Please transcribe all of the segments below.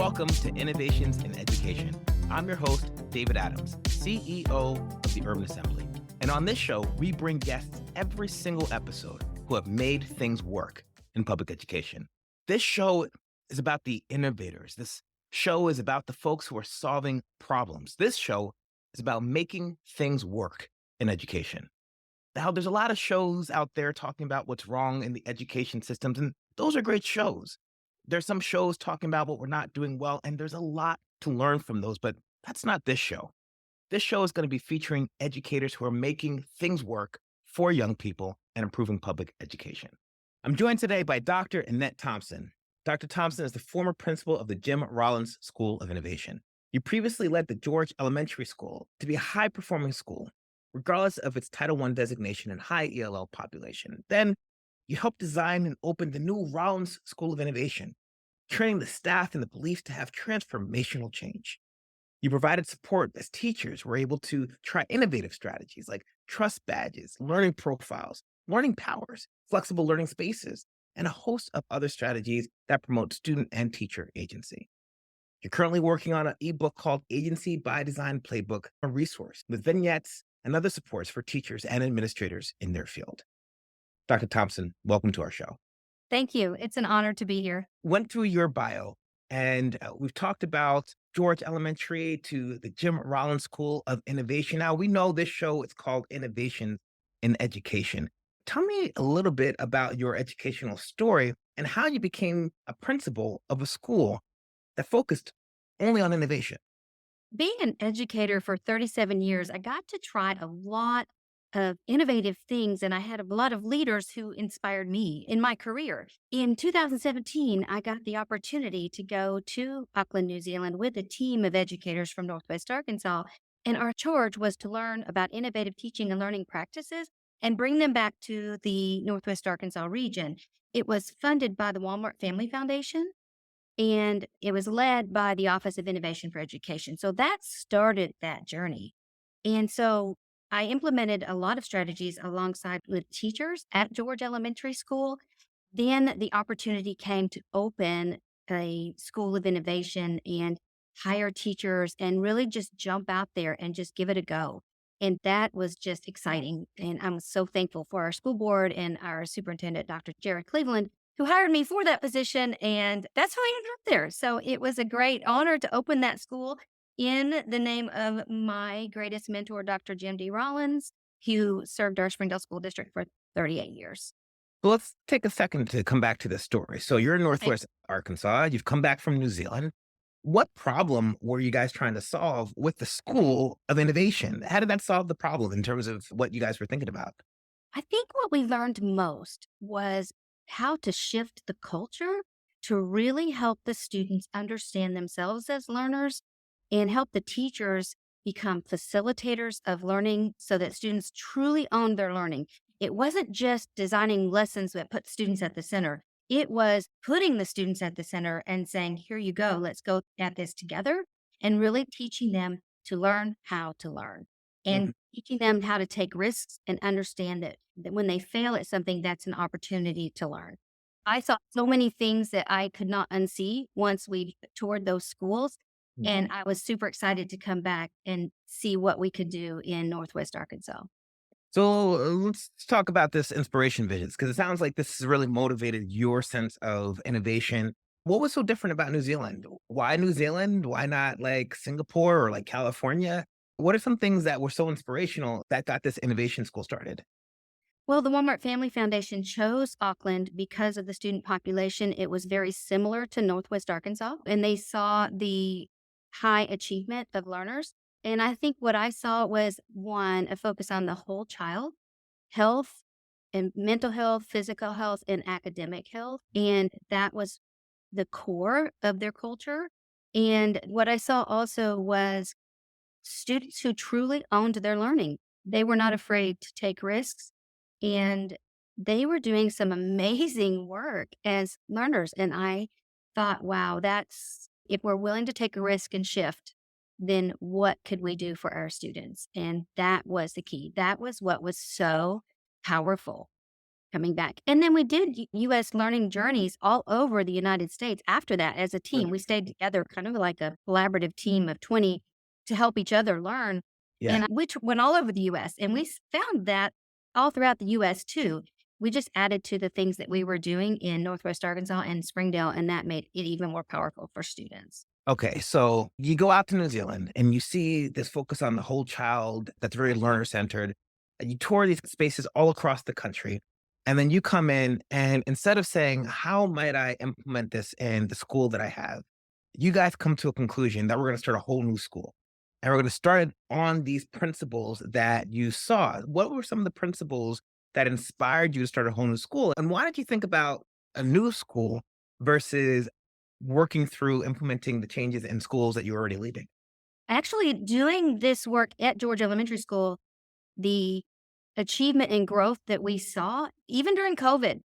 welcome to Innovations in Education. I'm your host, David Adams, CEO of the Urban Assembly. And on this show, we bring guests every single episode who have made things work in public education. This show is about the innovators. This show is about the folks who are solving problems. This show is about making things work in education. Now, there's a lot of shows out there talking about what's wrong in the education systems, and those are great shows. There's some shows talking about what we're not doing well, and there's a lot to learn from those, but that's not this show. This show is going to be featuring educators who are making things work for young people and improving public education. I'm joined today by Dr. Annette Thompson. Dr. Thompson is the former principal of the Jim Rollins School of Innovation. You previously led the George Elementary School to be a high-performing school, regardless of its Title I designation and high ELL population. Then you helped design and open the new Rollins School of Innovation, training the staff and the belief to have transformational change. You provided support as teachers were able to try innovative strategies like trust badges, learning profiles, learning powers, flexible learning spaces, and a host of other strategies that promote student and teacher agency. You're currently working on an ebook called Agency by Design Playbook, a resource with vignettes and other supports for teachers and administrators in their field. Dr. Thompson, welcome to our show. Thank you. It's an honor to be here. Went through your bio, and we've talked about George Elementary to the Jim Rollins School of Innovation. Now, we know this show is called Innovation in Education. Tell me a little bit about your educational story and how you became a principal of a school that focused only on innovation. Being an educator for 37 years, I got to try a lot of innovative things, and I had a lot of leaders who inspired me in my career. In 2017, I got the opportunity to go to Auckland, New Zealand with a team of educators from Northwest Arkansas, and our charge was to learn about innovative teaching and learning practices and bring them back to the Northwest Arkansas region. It was funded by the Walmart Family Foundation, and it was led by the Office of Innovation for Education. So that started that journey. And so I implemented a lot of strategies alongside with teachers at George Elementary School. Then the opportunity came to open a school of innovation and hire teachers and really just jump out there and just give it a go. And that was just exciting. And I'm so thankful for our school board and our superintendent, Dr. Jared Cleveland, who hired me for that position. And that's how I ended up there. So it was a great honor to open that school in the name of my greatest mentor, Dr. Jim D. Rollins, who served our Springdale School District for 38 years. Well, let's take a second to come back to this story. So you're in Right. Northwest Arkansas. You've come back from New Zealand. What problem were you guys trying to solve with the School of Innovation? How did that solve the problem in terms of what you guys were thinking about? I think what we learned most was how to shift the culture to really help the students understand themselves as learners and help the teachers become facilitators of learning so that students truly own their learning. It wasn't just designing lessons that put students at the center. It was putting the students at the center and saying, here you go, let's go at this together, and really teaching them to learn how to learn Mhm. and teaching them how to take risks and understand that when they fail at something, that's an opportunity to learn. I saw so many things that I could not unsee once we toured those schools. And I was super excited to come back and see what we could do in Northwest Arkansas. So let's talk about this inspiration visits because it sounds like this has really motivated your sense of innovation. What was so different about New Zealand? Why New Zealand? Why not like Singapore or like California? What are some things that were so inspirational that got this innovation school started? Well, the Walmart Family Foundation chose Auckland because of the student population. It was very similar to Northwest Arkansas, and they saw the high achievement of learners. And I think what I saw was one, a focus on the whole child, health and mental health, physical health, and academic health. And that was the core of their culture. And what I saw also was students who truly owned their learning. They were not afraid to take risks, and they were doing some amazing work as learners. And I thought, wow, that's if we're willing to take a risk and shift, then what could we do for our students? And that was the key. That was what was so powerful. coming back. And then we did U.S. learning journeys all over the United States after that as a team. We stayed together kind of like a collaborative team of 20 to help each other learn. Yeah. And we went all over the U.S. and we found that all throughout the U.S. too. We just added to the things that we were doing in Northwest Arkansas and Springdale, and that made it even more powerful for students. Okay, so you go out to New Zealand and you see this focus on the whole child that's very learner centered. You tour these spaces all across the country. And then you come in and instead of saying, how might I implement this in the school that I have? You guys come to a conclusion that we're going to start a whole new school. And we're going to start it on these principles that you saw. What were some of the principles that inspired you to start a whole new school? And why did you think about a new school versus working through implementing the changes in schools that you're already leading? Actually, doing this work at Georgia Elementary School, the achievement and growth that we saw, even during COVID,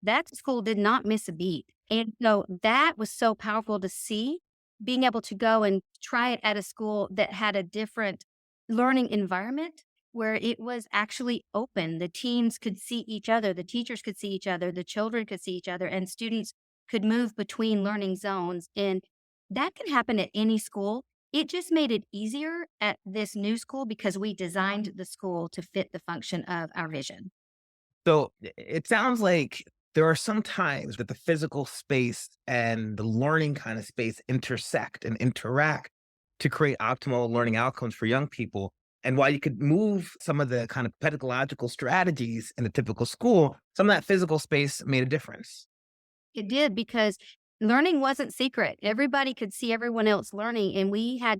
that school did not miss a beat. And so that was so powerful to see, being able to go and try it at a school that had a different learning environment where it was actually open. The teams could see each other, the teachers could see each other, the children could see each other, and students could move between learning zones. And that can happen at any school. It just made it easier at this new school because we designed the school to fit the function of our vision. So it sounds like there are some times that the physical space and the learning kind of space intersect and interact to create optimal learning outcomes for young people. And while you could move some of the kind of pedagogical strategies in a typical school, some of that physical space made a difference. It did because learning wasn't secret. Everybody could see everyone else learning, and we had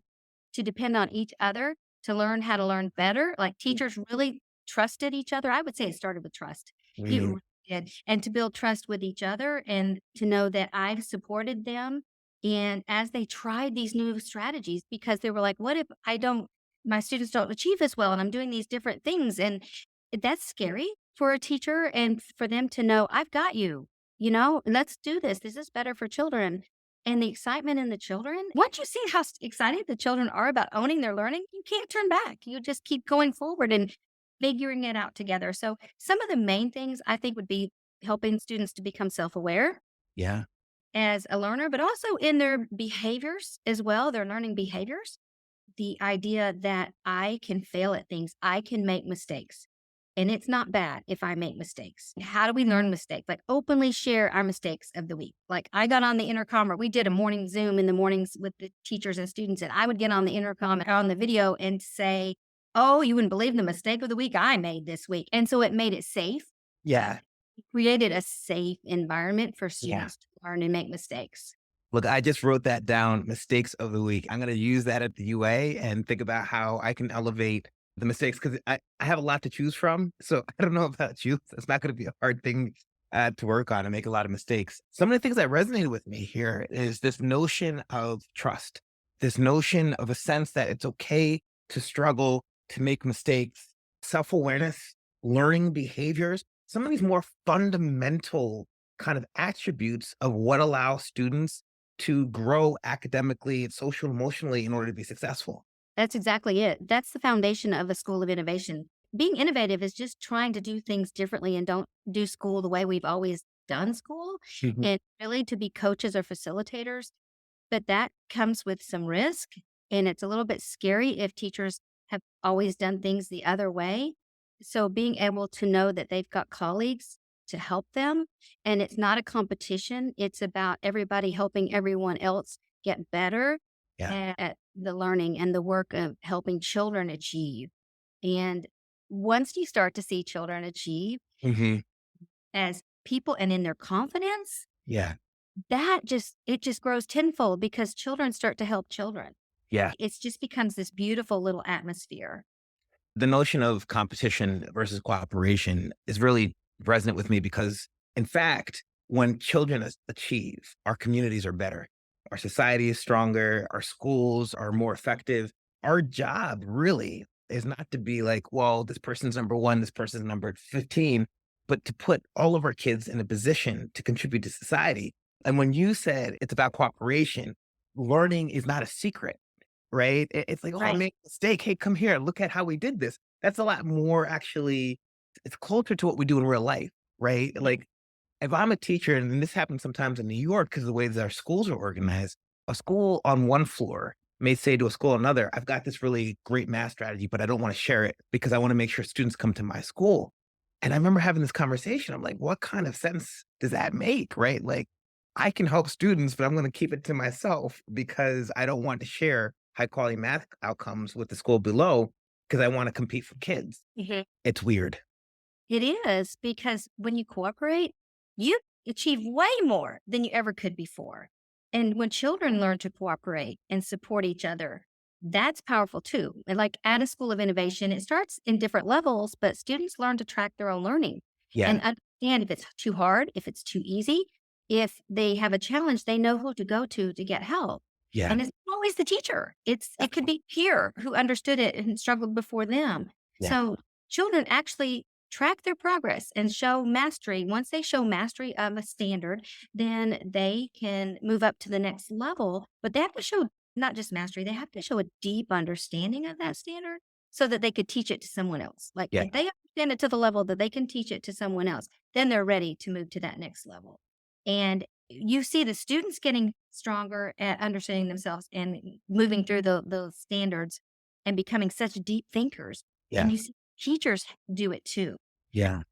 to depend on each other to learn how to learn better. Like teachers really trusted each other. I would say it started with trust. It Mhm. really did. And to build trust with each other and to know that I've supported them. And as they tried these new strategies, because they were like, what if my students don't achieve as well and I'm doing these different things? And that's scary for a teacher and for them to know, I've got you. Let's do this. This is better for children. And the excitement in the children, once you see how excited the children are about owning their learning, you can't turn back. You just keep going forward and figuring it out together. So, some of the main things I think would be helping students to become self aware Yeah. as a learner, but also in their behaviors as well, their learning behaviors. The idea that I can fail at things, I can make mistakes. And it's not bad if I make mistakes. How do we learn mistakes? Like openly share our mistakes of the week. Like I got on the intercom, or we did a morning Zoom in the mornings with the teachers and students, and I would get on the intercom or on the video and say, oh, you wouldn't believe the mistake of the week I made this week. And so it made it safe, Yeah. created a safe environment for Yeah. students to learn and make mistakes. Look, I just wrote that down, mistakes of the week. I'm going to use that at the UA and think about how I can elevate the mistakes because I have a lot to choose from. So I don't know about you. It's not going to be a hard thing to work on and make a lot of mistakes. Some of the things that resonated with me here is this notion of trust, this notion of a sense that it's okay to struggle, to make mistakes, self awareness, learning behaviors, some of these more fundamental kind of attributes of what allows students to grow academically and social emotionally in order to be successful. That's exactly it. That's the foundation of a school of innovation. Being innovative is just trying to do things differently and don't do school the way we've always done school, Mhm. and really to be coaches or facilitators. But that comes with some risk. And it's a little bit scary if teachers have always done things the other way. So being able to know that they've got colleagues to help them, and it's not a competition, it's about everybody helping everyone else get better Yeah. at the learning and the work of helping children achieve. And once you start to see children achieve Hmm. as people and in their confidence, Yeah. it just grows tenfold because children start to help children. Yeah. It just becomes this beautiful little atmosphere. The notion of competition versus cooperation is really resonant with me because, in fact, when children achieve, our communities are better. Our society is stronger. Our schools are more effective. Our job really is not to be like, well, this person's number one, this person's number 15, but to put all of our kids in a position to contribute to society. And when you said it's about cooperation, learning is not a secret, right? It's like, "Oh, I Right. made a mistake. Hey, come here. Look at how we did this." That's a lot more actually it's closer to what we do in real life, right? Like if I'm a teacher, and this happens sometimes in New York because of the way that our schools are organized, a school on one floor may say to a school on another, I've got this really great math strategy, but I don't want to share it because I want to make sure students come to my school. And I remember having this conversation. I'm like, what kind of sense does that make? Right. Like, I can help students, but I'm going to keep it to myself because I don't want to share high quality math outcomes with the school below because I want to compete for kids. Mhm. It's weird. It is because when you cooperate, you achieve way more than you ever could before. And when children learn to cooperate and support each other, that's powerful too. And like at a school of innovation, it starts in different levels, but students learn to track their own learning Yeah. and understand if it's too hard, if it's too easy. If they have a challenge, they know who to go to get help. Yeah. And it's not always the teacher. It could be peer who understood it and struggled before them. Yeah. So children actually track their progress and show mastery. Once they show mastery of a standard, then they can move up to the next level. But they have to show not just mastery, they have to show a deep understanding of that standard so that they could teach it to someone else. Like Yeah. if they understand it to the level that they can teach it to someone else, then they're ready to move to that next level. And you see the students getting stronger at understanding themselves and moving through those standards and becoming such deep thinkers. Yeah. And you see teachers do it too. Yeah.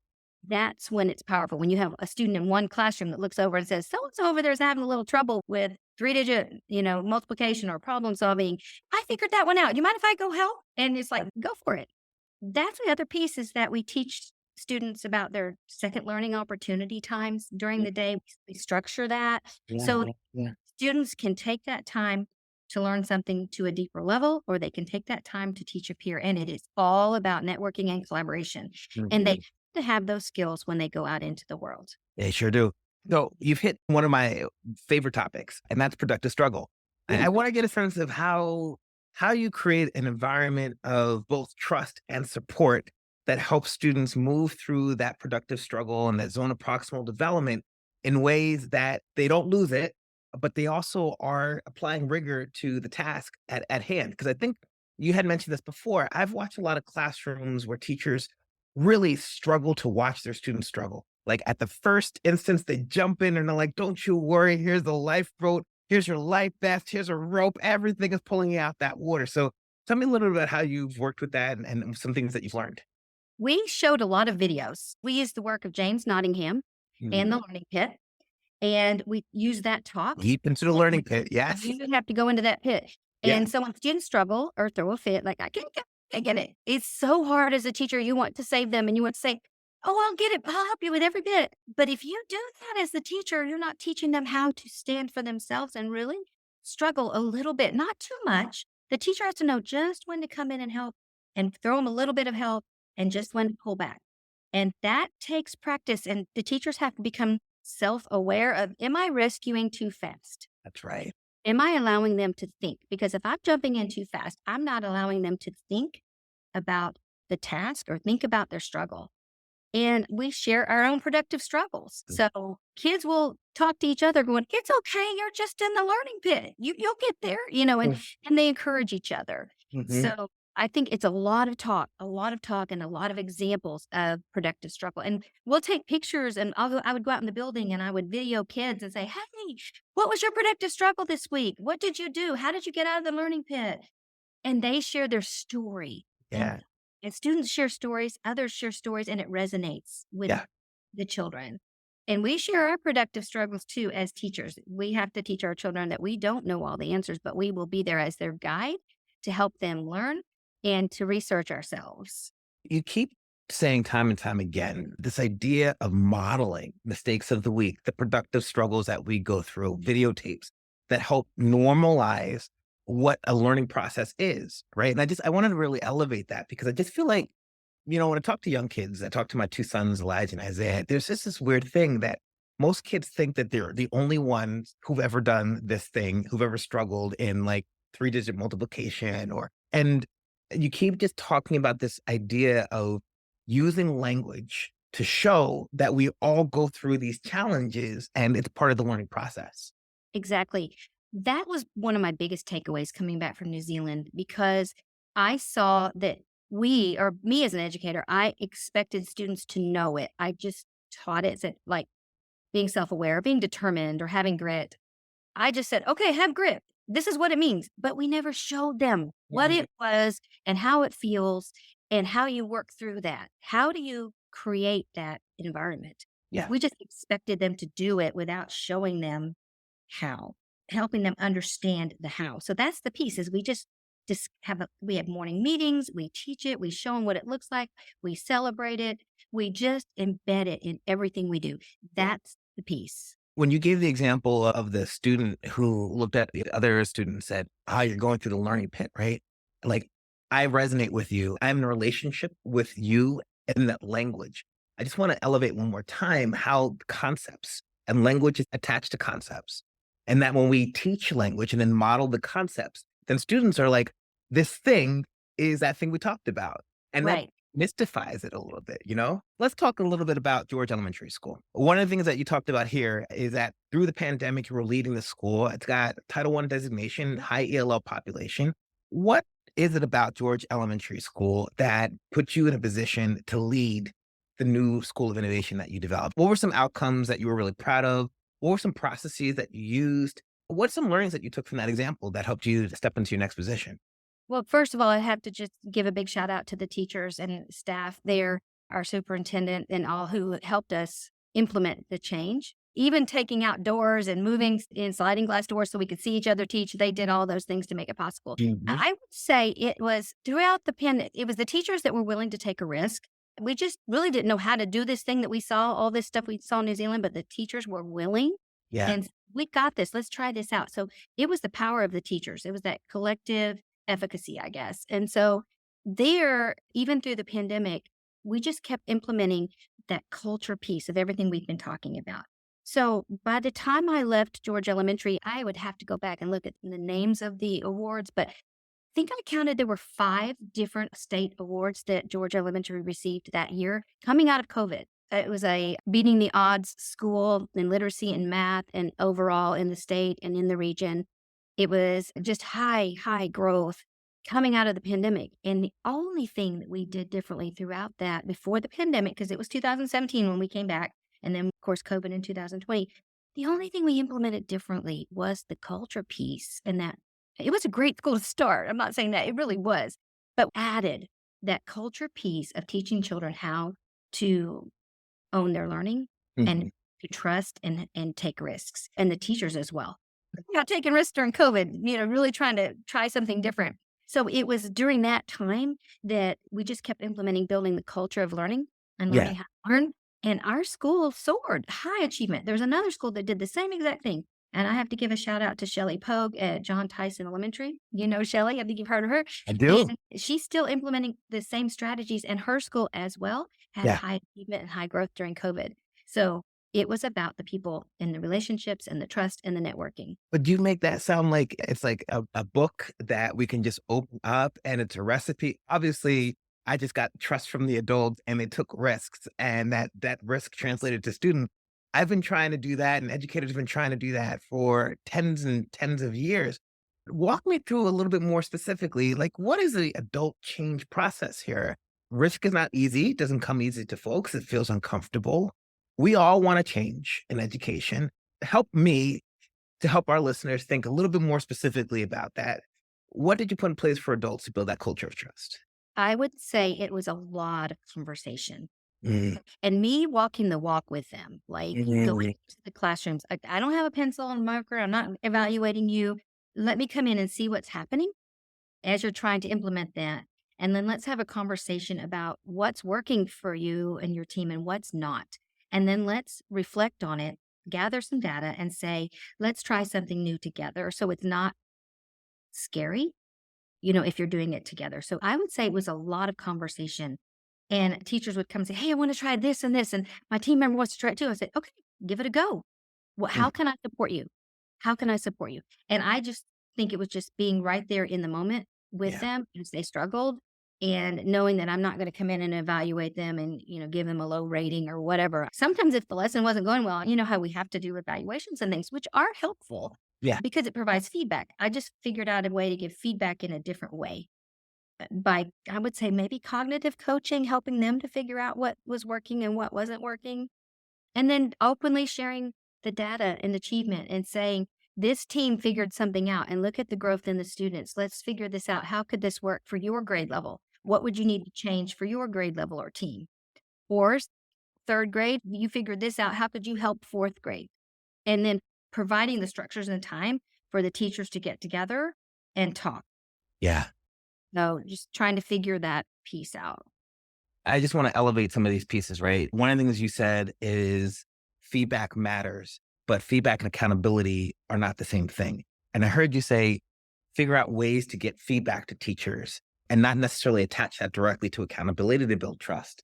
That's when it's powerful. When you have a student in one classroom that looks over and says, so and so over there is having a little trouble with 3-digit, multiplication or problem solving. I figured that one out. You mind if I go help? And it's like, go for it. That's the other piece is that we teach students about their second learning opportunity times during the day. We structure that so Yeah. Yeah. students can take that time to learn something to a deeper level, or they can take that time to teach a peer. And it is all about networking and collaboration. And they Mhm. have to have those skills when they go out into the world. They sure do. So you've hit one of my favorite topics, and that's productive struggle. I want to get a sense of how you create an environment of both trust and support that helps students move through that productive struggle and that zone of proximal development in ways that they don't lose it, but they also are applying rigor to the task at hand. Because I think you had mentioned this before. I've watched a lot of classrooms where teachers really struggle to watch their students struggle. Like at the first instance, they jump in and they're like, don't you worry, here's the lifeboat, here's your life vest, here's a rope, everything is pulling you out that water. So tell me a little bit about how you've worked with that and some things that you've learned. We showed a lot of videos. We used the work of James Nottingham Mhm. and the Learning Pit, and we used that talk. Deep into the learning pit. Yes. You have to go into that pit. Yeah. And so when students struggle or throw a fit, like, I get it. It's so hard as a teacher. You want to save them and you want to say, oh, I'll get it. I'll help you with every bit. But if you do that as the teacher, you're not teaching them how to stand for themselves and really struggle a little bit, not too much. The teacher has to know just when to come in and help and throw them a little bit of help and just when to pull back. And that takes practice. And the teachers have to become self aware of, am I rescuing too fast? That's right. Am I allowing them to think? Because if I'm jumping in too fast, I'm not allowing them to think about the task or think about their struggle. And we share our own productive struggles. So kids will talk to each other going, it's okay, you're just in the learning pit. You'll get there, and they encourage each other. Mm-hmm. So I think it's a lot of talk and a lot of examples of productive struggle. And we'll take pictures and I would go out in the building and I would video kids and say, hey, what was your productive struggle this week? What did you do? How did you get out of the learning pit? And they share their story. Yeah. And students share stories, others share stories, and it resonates with Yeah. the children. And we share our productive struggles too as teachers. We have to teach our children that we don't know all the answers, but we will be there as their guide to help them learn and to research ourselves. You keep saying time and time again this idea of modeling mistakes of the week, the productive struggles that we go through, videotapes that help normalize what a learning process is, right? And I wanted to really elevate that because I just feel like, when I talk to young kids, I talk to my two sons, Elijah and Isaiah, there's just this weird thing that most kids think that they're the only ones who've ever done this thing, who've ever struggled in like 3-digit multiplication and you keep just talking about this idea of using language to show that we all go through these challenges and it's part of the learning process. Exactly. That was one of my biggest takeaways coming back from New Zealand because I saw that me as an educator, I expected students to know it. I just taught it, said like being self-aware, being determined, or having grit. I just said, okay, have grit. This is what it means. But we never showed them what Mhm. it was and how it feels and how you work through that. How do you create that environment? Yeah. We just expected them to do it without showing them how, helping them understand the how. So that's the piece is we just we have morning meetings, we teach it, we show them what it looks like, we celebrate it, we just embed it in everything we do. That's the piece. When you gave the example of the student who looked at the other student and said, "Ah, you're going through the learning pit," right? Like, I resonate with you. I'm in a relationship with you and that language. I just want to elevate one more time how concepts and language is attached to concepts. And that when we teach language and then model the concepts, then students are like, this thing is that thing we talked about. And that Right. mystifies it a little bit, you know? Let's talk a little bit about George Elementary School. One of the things that you talked about here is that through the pandemic, you were leading the school. It's got Title I designation, high ELL population. What is it about George Elementary School that puts you in a position to lead the new school of innovation that you developed? What were some outcomes that you were really proud of? What were some processes that you used? What's some learnings that you took from that example that helped you to step into your next position? Well, first of all, I have to just give a big shout out to the teachers and staff there, our superintendent and all who helped us implement the change. Even taking out doors and moving in sliding glass doors so we could see each other teach, they did all those things to make it possible. Mhm. I would say it was throughout the pandemic, it was the teachers that were willing to take a risk. We just really didn't know how to do this thing that we saw, all this stuff we saw in New Zealand, but the teachers were willing Yeah. and we got this. Let's try this out. So it was the power of the teachers. It was that collective efficacy, I guess. And so there, even through the pandemic, we just kept implementing that culture piece of everything we've been talking about. So by the time I left George Elementary, I would have to go back and look at the names of the awards, but I think I counted there were 5 different state awards that George Elementary received that year coming out of COVID. It was a beating the odds school in literacy and math and overall in the state and in the region. It was just high, high growth coming out of the pandemic. And the only thing that we did differently throughout that before the pandemic, because it was 2017 when we came back, and then, of course, COVID in 2020, the only thing we implemented differently was the culture piece. And that it was a great school to start. I'm not saying that it really was, but added that culture piece of teaching children how to own their learning and Mhm. to trust and take risks, and the teachers as well. Yeah, taking risks during COVID, really trying to try something different. So it was during that time that we just kept implementing building the culture of learning and Yeah. learning how to learn. And our school soared, high achievement. There's another school that did the same exact thing. And I have to give a shout out to Shelley Pogue at John Tyson Elementary. You know Shelley, I think you've heard of her. I do. And she's still implementing the same strategies, and her school as well had Yeah. high achievement and high growth during COVID. So it was about the people and the relationships and the trust and the networking. But you make that sound like it's like a book that we can just open up and it's a recipe. Obviously, I just got trust from the adults and they took risks and that risk translated to students. I've been trying to do that and educators have been trying to do that for tens and tens of years. Walk me through a little bit more specifically, like what is the adult change process here? Risk is not easy. It doesn't come easy to folks. It feels uncomfortable. We all want to change in education. Help me to help our listeners think a little bit more specifically about that. What did you put in place for adults to build that culture of trust? I would say it was a lot of conversation Mm, and me walking the walk with them, like going mm, to the classrooms. I don't have a pencil and marker. I'm not evaluating you. Let me come in and see what's happening as you're trying to implement that. And then let's have a conversation about what's working for you and your team and what's not. And then let's reflect on it, gather some data, and say, let's try something new together. So it's not scary, if you're doing it together. So I would say it was a lot of conversation. And teachers would come and say, hey, I want to try this and this. And my team member wants to try it too. I said, okay, give it a go. Well, mm. how can I support you? How can I support you? And I just think it was just being right there in the moment with Yeah. them as they struggled and knowing that I'm not going to come in and evaluate them and, give them a low rating or whatever. Sometimes if the lesson wasn't going well, you know how we have to do evaluations and things, which are helpful Yeah. because it provides feedback. I just figured out a way to give feedback in a different way by, I would say, maybe cognitive coaching, helping them to figure out what was working and what wasn't working. And then openly sharing the data and achievement and saying, this team figured something out and look at the growth in the students. Let's figure this out. How could this work for your grade level? What would you need to change for your grade level or team? Or third grade, you figured this out. How could you help fourth grade? And then providing the structures and time for the teachers to get together and talk. Yeah. No, just trying to figure that piece out. I just want to elevate some of these pieces, right? One of the things you said is feedback matters, but feedback and accountability are not the same thing. And I heard you say, figure out ways to get feedback to teachers and not necessarily attach that directly to accountability to build trust.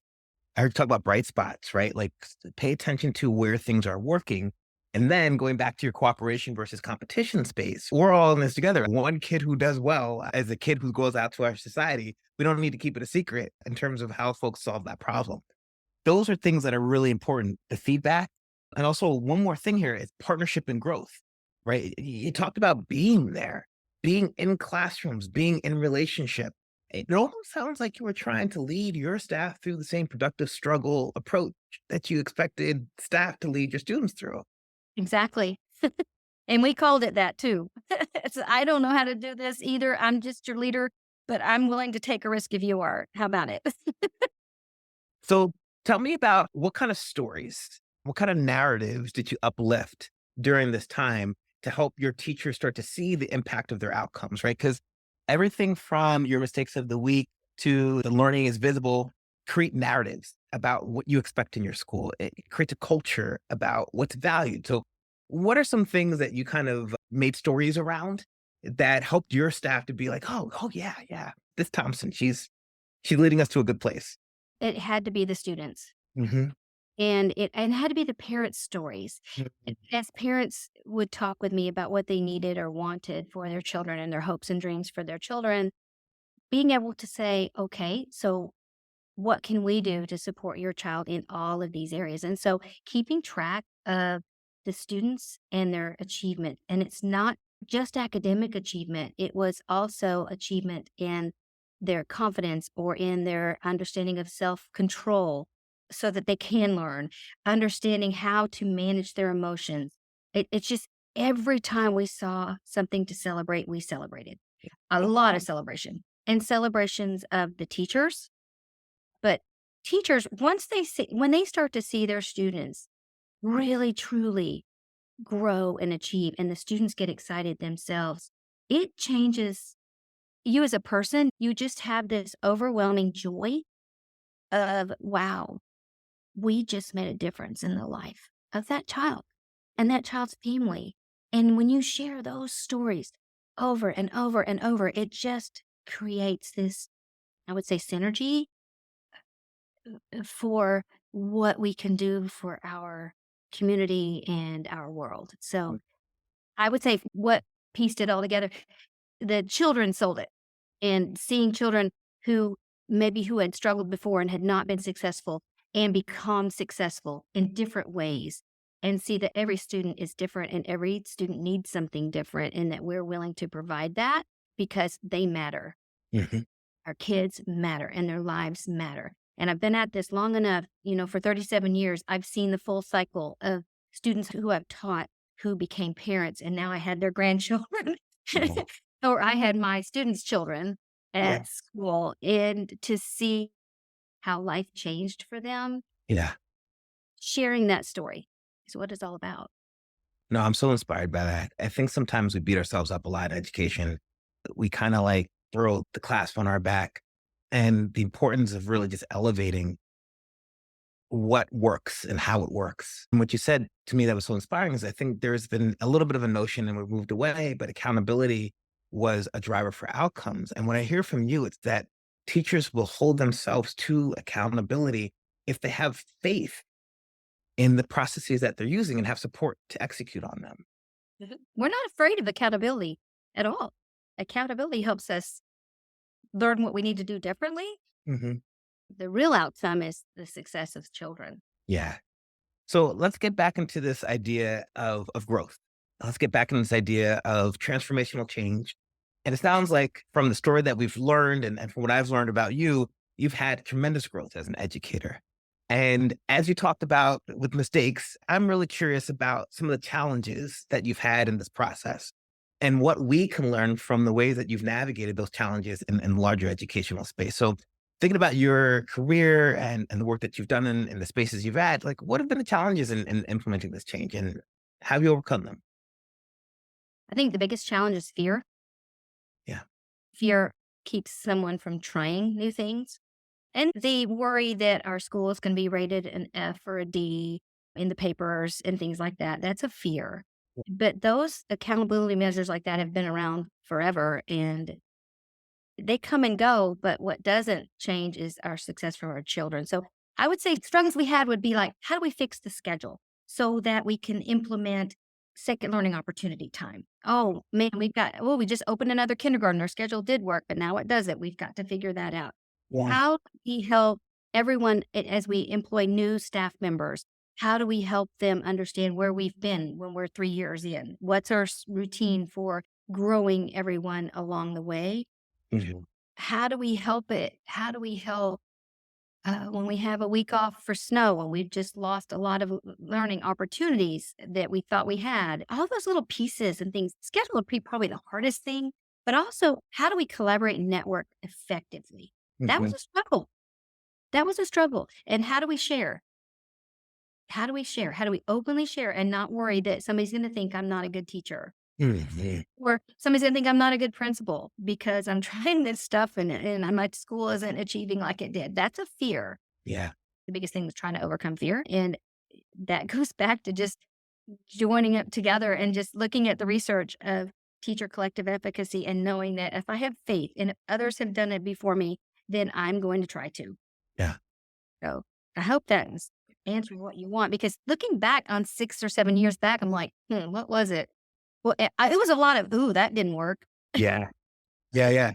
I heard you talk about bright spots, right? Like pay attention to where things are working. And then going back to your cooperation versus competition space, we're all in this together. One kid who does well as a kid who goes out to our society, we don't need to keep it a secret in terms of how folks solve that problem. Those are things that are really important, the feedback. And also one more thing here is partnership and growth, right? You talked about being there, being in classrooms, being in relationship. It almost sounds like you were trying to lead your staff through the same productive struggle approach that you expected staff to lead your students through. Exactly. And we called it that too. I don't know how to do this either. I'm just your leader, but I'm willing to take a risk if you are. How about it? So tell me about what kind of stories, what kind of narratives did you uplift during this time to help your teachers start to see the impact of their outcomes, right? Because everything from your mistakes of the week to the learning is visible, create narratives about what you expect in your school. It creates a culture about what's valued. So what are some things that you kind of made stories around that helped your staff to be like, oh yeah, yeah, this Thompson, she's leading us to a good place. It had to be the students. Mhm. And it had to be the parents' stories. Mhm. As parents would talk with me about what they needed or wanted for their children and their hopes and dreams for their children, being able to say, okay, so what can we do to support your child in all of these areas? And so keeping track of the students and their achievement. And it's not just academic achievement, it was also achievement in their confidence or in their understanding of self control so that they can learn, understanding how to manage their emotions. It's just every time we saw something to celebrate, we celebrated a lot of celebration and celebrations of the teachers, but teachers, once they see when they start to see their students really truly grow and achieve and the students get excited themselves, it changes you as a person. You just have this overwhelming joy of, wow, we just made a difference in the life of that child and that child's family. And when you share those stories over and over and over, it just creates this, I would say, synergy for what we can do for our community and our world. So I would say what pieced it all together, the children sold it. And seeing children who maybe who had struggled before and had not been successful and become successful in different ways and see that every student is different and every student needs something different and that we're willing to provide that because they matter. Mhm. Our kids matter and their lives matter. And I've been at this long enough, for 37 years, I've seen the full cycle of students who I've taught who became parents and now I had their grandchildren Mhm. or I had my students' children Yeah. at school and to see how life changed for them, Yeah. sharing that story is what it's all about. No, I'm so inspired by that. I think sometimes we beat ourselves up a lot in education. We kind of like throw the clasp on our back and the importance of really just elevating what works and how it works. And what you said to me that was so inspiring is I think there's been a little bit of a notion and we've moved away, but accountability was a driver for outcomes. And what I hear from you, it's that teachers will hold themselves to accountability if they have faith in the processes that they're using and have support to execute on them. We're not afraid of accountability at all. Accountability helps us learn what we need to do differently. Hmm. The real outcome is the success of children. Yeah. So let's get back into this idea of growth. Let's get back into this idea of transformational change. And it sounds like from the story that we've learned and from what I've learned about you, you've had tremendous growth as an educator. And as you talked about with mistakes, I'm really curious about some of the challenges that you've had in this process and what we can learn from the ways that you've navigated those challenges in larger educational space. So thinking about your career and the work that you've done in the spaces you've had, like what have been the challenges in implementing this change and how have you overcome them? I think the biggest challenge is fear. Yeah. Fear keeps someone from trying new things. And they worry that our school is going to be rated an F or a D in the papers and things like that. That's a fear. But those accountability measures like that have been around forever and they come and go. But what doesn't change is our success for our children. So I would say struggles we had would be like, how do we fix the schedule so that we can implement second learning opportunity time? Oh man, we just opened another kindergarten. Our schedule did work, but now it doesn't. We've got to figure that out. Yeah. How do we help everyone as we employ new staff members? How do we help them understand where we've been when we're 3 years in? What's our routine for growing everyone along the way? Mhm. How do we help it? How do we help when we have a week off for snow and we've just lost a lot of learning opportunities that we thought we had? All those little pieces and things. Schedule would be probably the hardest thing, but also how do we collaborate and network effectively? That was Mhm. a struggle. That was a struggle. And how do we share? How do we share? How do we openly share and not worry that somebody's going to think I'm not a good teacher Mhm. or somebody's going to think I'm not a good principal because I'm trying this stuff and my school isn't achieving like it did? That's a fear. Yeah. The biggest thing was trying to overcome fear. And that goes back to just joining up together and just looking at the research of teacher collective efficacy and knowing that if I have faith and if others have done it before me, then I'm going to try to. Yeah. So I hope that is answering what you want because looking back on 6 or 7 years back, I'm like, what was it? Well, it was a lot of, ooh, that didn't work. Yeah. Yeah. Yeah.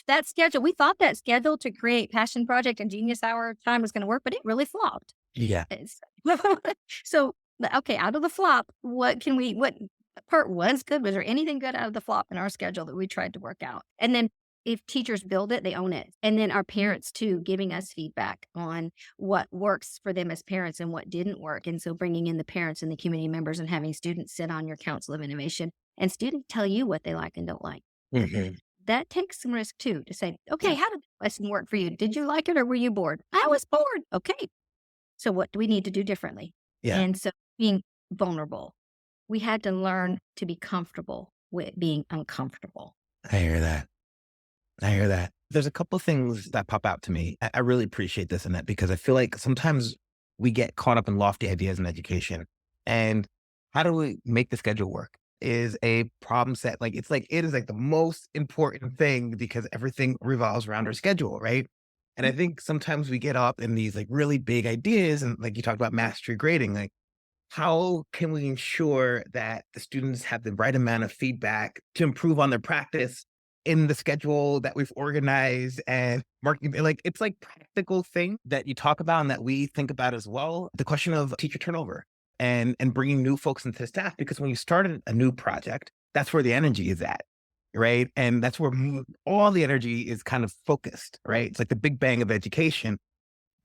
That schedule, we thought that schedule to create Passion Project and Genius Hour time was going to work, but it really flopped. Yeah. It's so, okay, out of the flop, what part was good? Was there anything good out of the flop in our schedule that we tried to work out? And then if teachers build it, they own it. And then our parents too, giving us feedback on what works for them as parents and what didn't work. And so bringing in the parents and the community members and having students sit on your council of innovation and students tell you what they like and don't like. Mhm. That takes some risk too to say, okay, how did the lesson work for you? Did you like it or were you bored? I was bored. Okay, so what do we need to do differently? Yeah. And so being vulnerable, we had to learn to be comfortable with being uncomfortable. I hear that. I hear that. There's a couple of things that pop out to me. I really appreciate this and that because I feel like sometimes we get caught up in lofty ideas in education. And how do we make the schedule work is a problem set. Like it is like the most important thing because everything revolves around our schedule, right? And I think sometimes we get up in these like really big ideas and like you talked about mastery grading, like how can we ensure that the students have the right amount of feedback to improve on their practice in the schedule that we've organized and marking? Like it's like practical thing that you talk about and that we think about as well. The question of teacher turnover and bringing new folks into the staff because when you start a new project, that's where the energy is at. Right. And that's where all the energy is kind of focused. Right. It's like the big bang of education,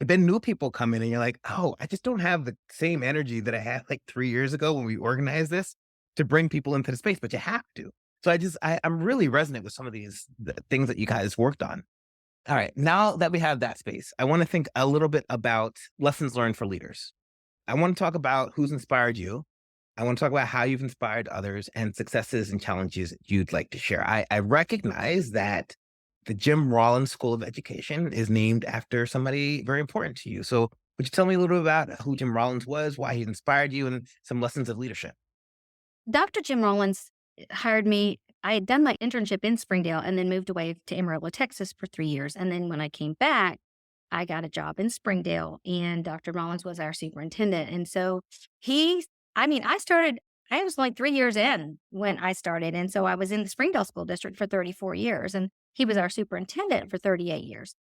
but then new people come in and you're like, "Oh, I just don't have the same energy that I had like 3 years ago when we organized this to bring people into the space," but you have to. So I'm really resonant with some of these things that you guys worked on. All right, now that we have that space, I wanna think a little bit about lessons learned for leaders. I wanna talk about who's inspired you. I wanna talk about how you've inspired others and successes and challenges you'd like to share. I recognize that the Jim Rollins School of Education is named after somebody very important to you. So would you tell me a little bit about who Jim Rollins was, why he inspired you, and some lessons of leadership? Dr. Jim Rollins hired me. I had done my internship in Springdale and then moved away to Amarillo, Texas for 3 years. And then when I came back, I got a job in Springdale and Dr. Rollins was our superintendent. And so I was like 3 years in when I started. And so I was in the Springdale School District for 34 years and he was our superintendent for 38 years.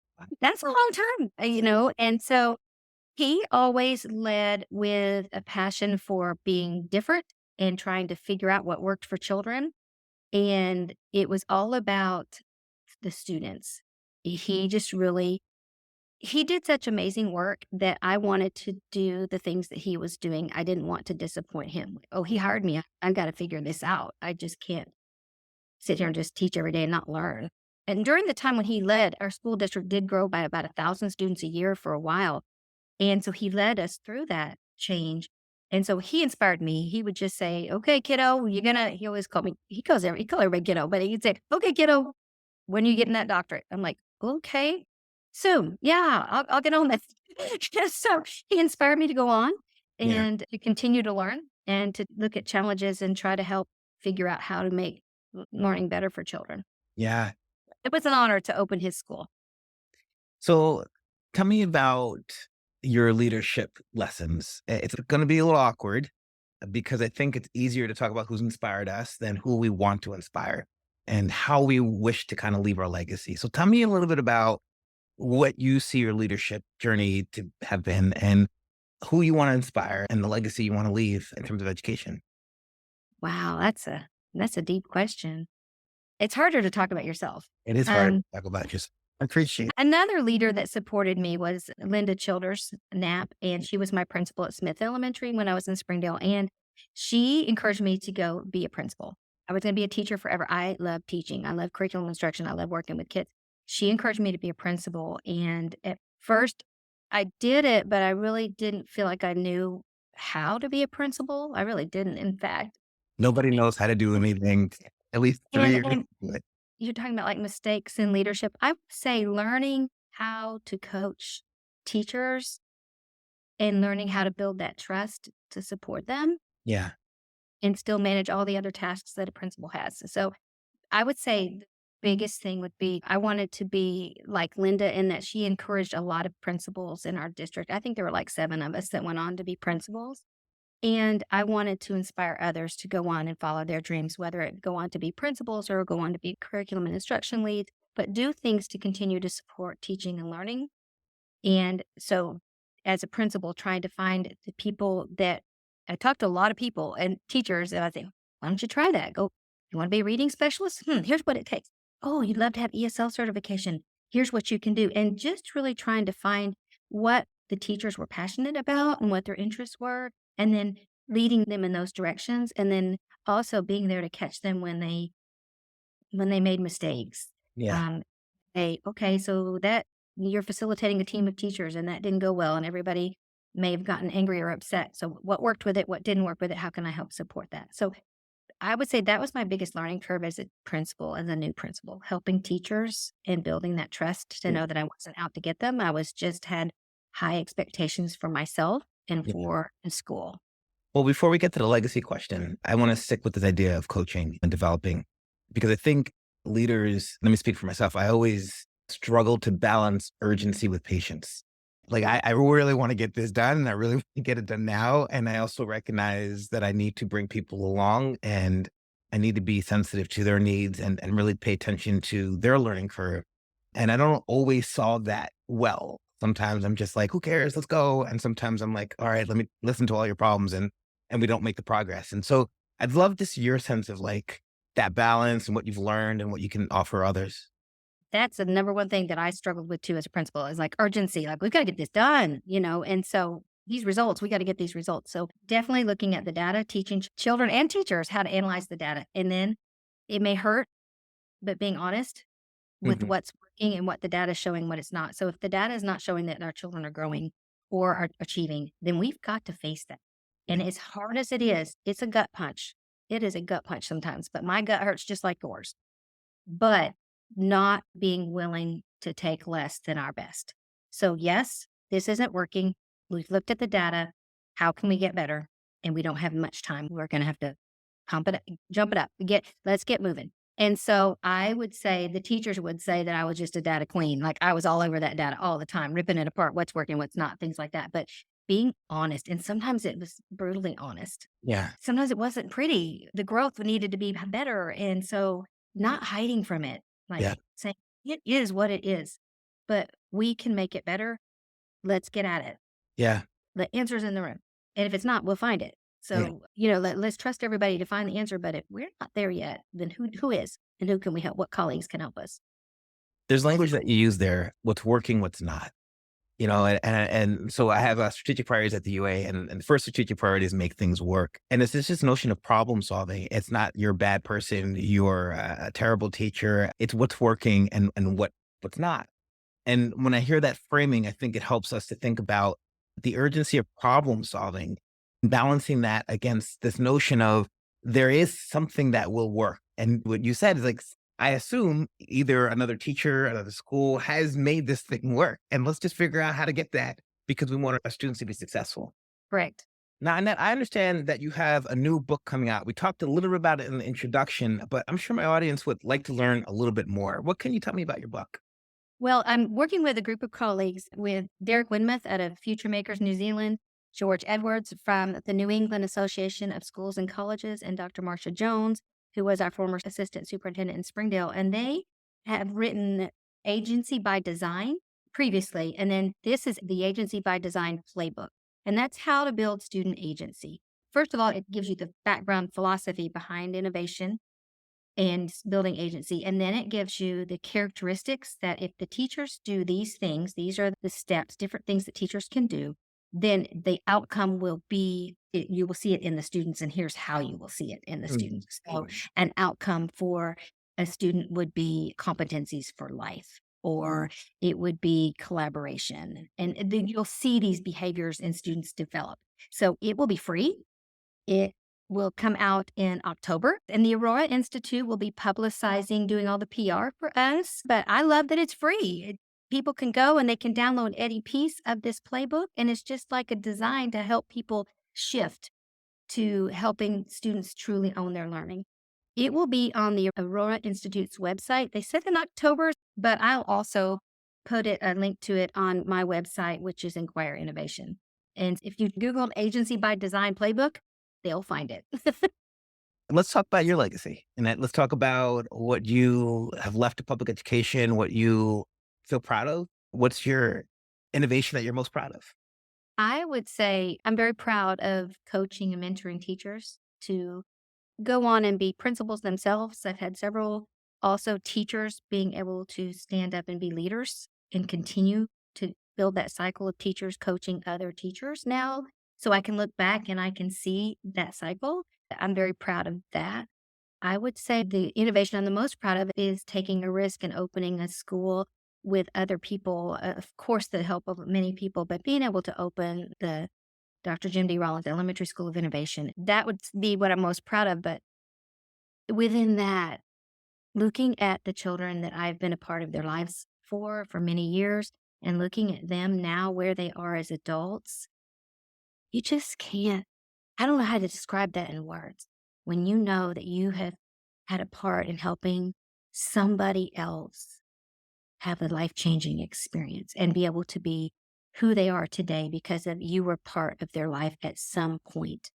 That's a long time, And so he always led with a passion for being different and trying to figure out what worked for children. And it was all about the students. He just really he did such amazing work that I wanted to do the things that he was doing. I didn't want to disappoint him. Oh, he hired me. I've got to figure this out. I just can't sit here and just teach every day and not learn. And during the time when he led, our school district did grow by about 1,000 students a year for a while. And so he led us through that change. And so he inspired me. He would just say, "Okay, kiddo, he always called me, he called everybody kiddo, but he'd say, "Okay, kiddo, when are you getting that doctorate?" I'm like, "Okay, soon. Yeah, I'll get on that." Just so he inspired me to go on Yeah. and to continue to learn and to look at challenges and try to help figure out how to make learning better for children. Yeah. It was an honor to open his school. So tell me about your leadership lessons. It's going to be a little awkward because I think it's easier to talk about who's inspired us than who we want to inspire and how we wish to kind of leave our legacy. So tell me a little bit about what you see your leadership journey to have been and who you want to inspire and the legacy you want to leave in terms of education. Wow, that's a deep question. It's harder to talk about yourself. It is hard Um, to talk about just I appreciate. Another leader that supported me was Linda Childers Knapp, and she was my principal at Smith Elementary when I was in Springdale, and she encouraged me to go be a principal. I was going to be a teacher forever. I love teaching. I love curriculum instruction. I love working with kids. She encouraged me to be a principal, and at first I did it, but I really didn't feel like I knew how to be a principal. I really didn't, in fact. Nobody knows how to do anything at least 3 years And into it. you're talking about, like, mistakes in leadership. I would say learning how to coach teachers and learning how to build that trust to support them Yeah. and still manage all the other tasks that a principal has. So, I would say the biggest thing would be I wanted to be like Linda in that she encouraged a lot of principals in our district. I think there were, like, 7 of us that went on to be principals. And I wanted to inspire others to go on and follow their dreams, whether it go on to be principals or go on to be curriculum and instruction leads, but do things to continue to support teaching and learning. And so, as a principal, trying to find the people that I talked to a lot of people and teachers, and I think, why don't you try that? Go, you want to be a reading specialist? Here's what it takes. Oh, you'd love to have ESL certification. Here's what you can do. And just really trying to find what the teachers were passionate about and what their interests were, and then leading them in those directions. And then also being there to catch them when they made mistakes. Yeah. Um, okay, so that you're facilitating a team of teachers and that didn't go well, and everybody may have gotten angry or upset. So, what worked with it? What didn't work with it? How can I help support that? So, I would say that was my biggest learning curve as a principal, as a new principal, helping teachers and building that trust to Yeah. know that I wasn't out to get them. I was just had high expectations for myself and Yeah. for the school. Well, before we get to the legacy question, I want to stick with this idea of coaching and developing because I think leaders, let me speak for myself, I always struggle to balance urgency with patience. Like, I really want to get this done and I really want to get it done now. And I also recognize that I need to bring people along and I need to be sensitive to their needs and really pay attention to their learning curve. And I don't always solve that well. Sometimes I'm just like, who cares? Let's go. And sometimes I'm like, all right, let me listen to all your problems and we don't make the progress. And so I'd love to see your sense of like that balance and what you've learned and what you can offer others. That's the number one thing that I struggled with too as a principal is like urgency. Like, we've got to get this done, and so these results, we got to get these results. So definitely looking at the data, teaching children and teachers how to analyze the data. And then it may hurt, but being honest with Mhm. what's working and what the data is showing, what it's not. So if the data is not showing that our children are growing or are achieving, then we've got to face that. And as hard as it is, it's a gut punch. It is a gut punch sometimes, but my gut hurts just like yours. But not being willing to take less than our best. So, yes, this isn't working. We've looked at the data. How can we get better? And we don't have much time. We're going to have to pump it up, jump it up, let's get moving. And so I would say the teachers would say that I was just a data queen. Like, I was all over that data all the time, ripping it apart, what's working, what's not, things like that. But being honest, and sometimes it was brutally honest. Yeah. Sometimes it wasn't pretty. The growth needed to be better. And so not hiding from it, like Yeah. saying, it is what it is, but we can make it better. Let's get at it. Yeah. The answer's in the room. And if it's not, we'll find it. Yeah. So, let's trust everybody to find the answer. But if we're not there yet, then who is? And who can we help? What colleagues can help us? There's language that you use there, what's working, what's not. And so I have strategic priorities at the UA, and the first strategic priority is make things work. And it's this notion of problem solving. It's not you're a bad person, you're a terrible teacher. It's what's working and what's not. And when I hear that framing, I think it helps us to think about the urgency of problem solving, balancing that against this notion of there is something that will work. And what you said is like, I assume either another teacher, another school has made this thing work. And let's just figure out how to get that because we want our students to be successful. Correct. Now, Annette, I understand that you have a new book coming out. We talked a little bit about it in the introduction, but I'm sure my audience would like to learn a little bit more. What can you tell me about your book? Well, I'm working with a group of colleagues with Derek Winmuth out of Future Makers New Zealand, George Edwards from the New England Association of Schools and Colleges, and Dr. Marcia Jones, who was our former assistant superintendent in Springdale. And they have written Agency by Design previously. And then this is the Agency by Design playbook. And that's how to build student agency. First of all, it gives you the background philosophy behind innovation and building agency. And then it gives you the characteristics that if the teachers do these things, these are the steps, different things that teachers can do, then the outcome will be, you will see it in the students. And here's how you will see it in the students. So an outcome for a student would be competencies for life, or it would be collaboration. And then you'll see these behaviors in students develop. So it will be free. It will come out in October, and the Aurora Institute will be publicizing, doing all the PR for us. But I love that it's free. People can go and they can download any piece of this playbook, and it's just like a design to help people shift to helping students truly own their learning. It will be on the Aurora Institute's website. They said in October, but I'll also put a link to it on my website, which is Inquire Innovation. And if you Google Agency by Design Playbook, they'll find it. Let's talk about your legacy and let's talk about what you have left to public education, what you feel proud of. What's your innovation that you're most proud of? I would say I'm very proud of coaching and mentoring teachers to go on and be principals themselves. I've had several also teachers being able to stand up and be leaders and continue to build that cycle of teachers coaching other teachers now. So I can look back and I can see that cycle. I'm very proud of that. I would say the innovation I'm the most proud of is taking a risk and opening a school with other people. Of course, the help of many people, but being able to open the Dr. Jim D. Rollins Elementary School of Innovation, that would be what I'm most proud of. But within that, looking at the children that I've been a part of their lives for many years and looking at them now where they are as adults, you just can't. I don't know how to describe that in words. When you know that you have had a part in helping somebody else have a life-changing experience and be able to be who they are today because of you were part of their life at some point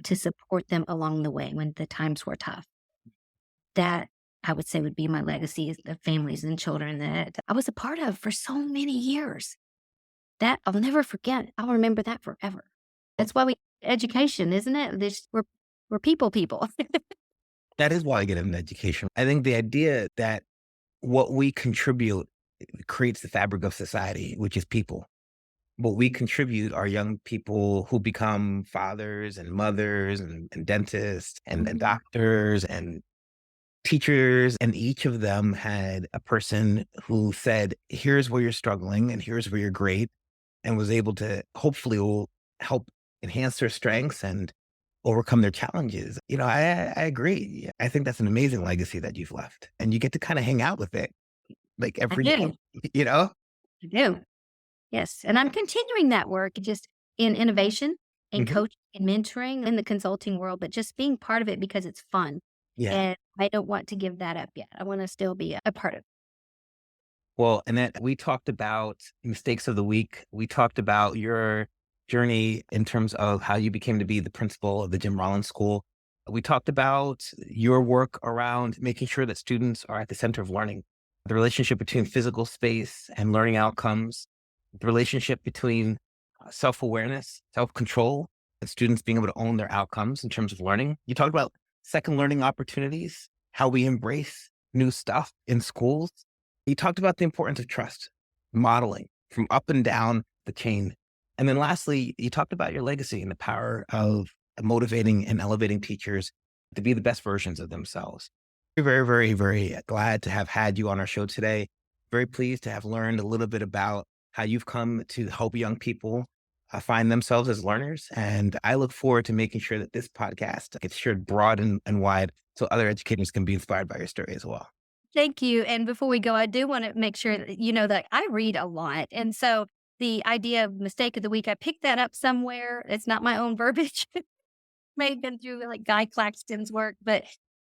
to support them along the way when the times were tough. That I would say would be my legacy is the families and children that I was a part of for so many years. That I'll never forget. I'll remember that forever. That's why we education, isn't it? We're people. That is why I get into education. I think the idea that what we contribute creates the fabric of society, which is people. What we contribute are young people who become fathers and mothers and dentists and doctors and teachers. And each of them had a person who said, here's where you're struggling and here's where you're great, and was able to hopefully will help enhance their strengths and overcome their challenges. I agree. I think that's an amazing legacy that you've left. And you get to kind of hang out with it like I every day, do. you know? I do. Yes. And I'm continuing that work just in innovation and Mhm. coaching and mentoring in the consulting world, but just being part of it because it's fun. Yeah. And I don't want to give that up yet. I want to still be a part of it. Well, Annette, we talked about mistakes of the week. We talked about your journey in terms of how you became to be the principal of the Jim Rollins School. We talked about your work around making sure that students are at the center of learning, the relationship between physical space and learning outcomes, the relationship between self-awareness, self-control, and students being able to own their outcomes in terms of learning. You talked about second learning opportunities, how we embrace new stuff in schools. You talked about the importance of trust, modeling from up and down the chain. And then lastly, you talked about your legacy and the power of motivating and elevating teachers to be the best versions of themselves. We're very, very, very glad to have had you on our show today. Very pleased to have learned a little bit about how you've come to help young people find themselves as learners. And I look forward to making sure that this podcast gets shared broad and wide so other educators can be inspired by your story as well. Thank you. And before we go, I do want to make sure that you know that I read a lot. And so the idea of mistake of the week, I picked that up somewhere. It's not my own verbiage. May have been through like Guy Claxton's work, but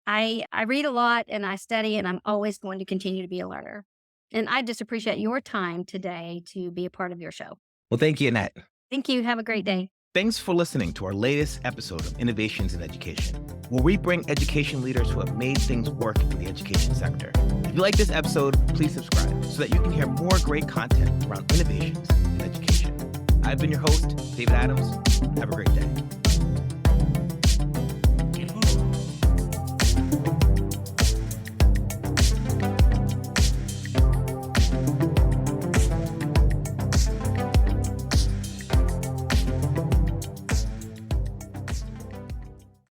I read a lot and I study and I'm always going to continue to be a learner. And I just appreciate your time today to be a part of your show. Well, thank you, Annette. Thank you. Have a great day. Thanks for listening to our latest episode of Innovations in Education, where we bring education leaders who have made things work in the education sector. If you like this episode, please subscribe so that you can hear more great content around innovations in education. I've been your host, David Adams. Have a great day.